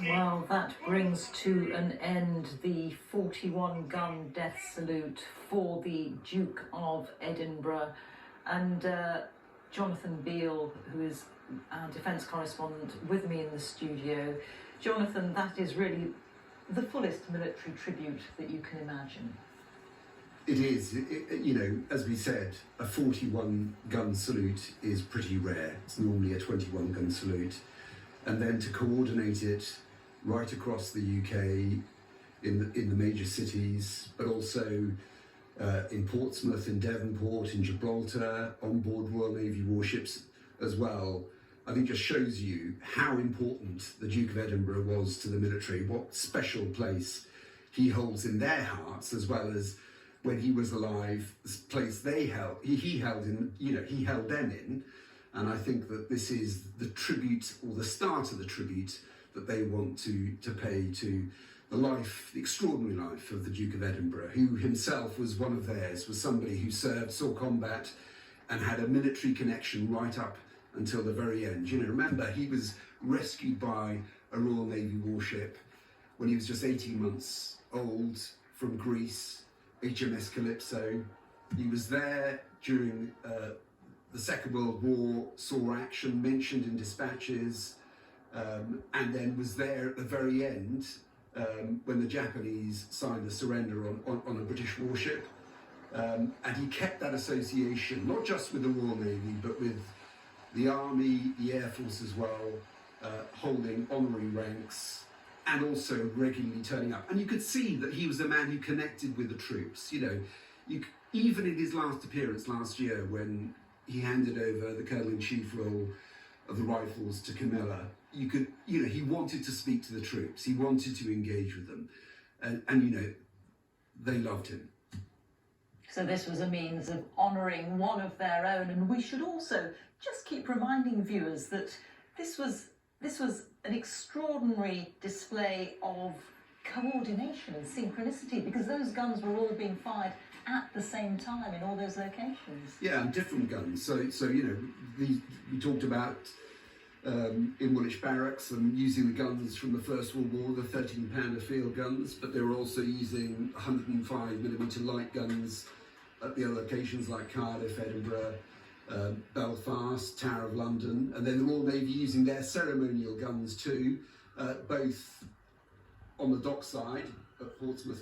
Well, that brings to an end the 41-gun death salute for the Duke of Edinburgh. And Jonathan Beale, who is our defence correspondent, with me in the studio. Jonathan, that is really the fullest military tribute that you can imagine. It is. You know, as we said, a 41-gun salute is pretty rare. It's normally a 21-gun salute. And then to coordinate it right across the UK, in the major cities, but also in Portsmouth, in Devonport, in Gibraltar, on board Royal Navy warships as well, I think just shows you how important the Duke of Edinburgh was to the military, what special place he holds in their hearts, as well as when he was alive, this place they held, he held in, you know, he held them in. And I think that this is the tribute, or the start of the tribute, that they want to pay to the life, the extraordinary life of the Duke of Edinburgh, who himself was one of theirs, was somebody who served, saw combat, and had a military connection right up until the very end. You know, remember, he was rescued by a Royal Navy warship when he was just 18 months old from Greece, HMS Calypso. He was there during the Second World War, saw action, mentioned in dispatches, and then was there at the very end when the Japanese signed the surrender on a British warship. And he kept that association, not just with the Royal Navy, but with the Army, the Air Force as well, holding honorary ranks and also regularly turning up. And you could see that he was a man who connected with the troops. You know, even in his last appearance last year, when he handed over the Colonel-in-Chief role of the Rifles to Camilla, you know, he wanted to speak to the troops. He wanted to engage with them. And you know, they loved him. So this was a means of honouring one of their own, and we should also just keep reminding viewers that this was an extraordinary display of coordination and synchronicity, because those guns were all being fired at the same time in all those locations. Yeah, and different guns. So you know, we talked about in Woolwich Barracks and using the guns from the First World War, the 13-pounder field guns, but they were also using 105mm light guns at the other locations like Cardiff, Edinburgh, Belfast, Tower of London, and then the Royal Navy using their ceremonial guns too, both on the dockside at Portsmouth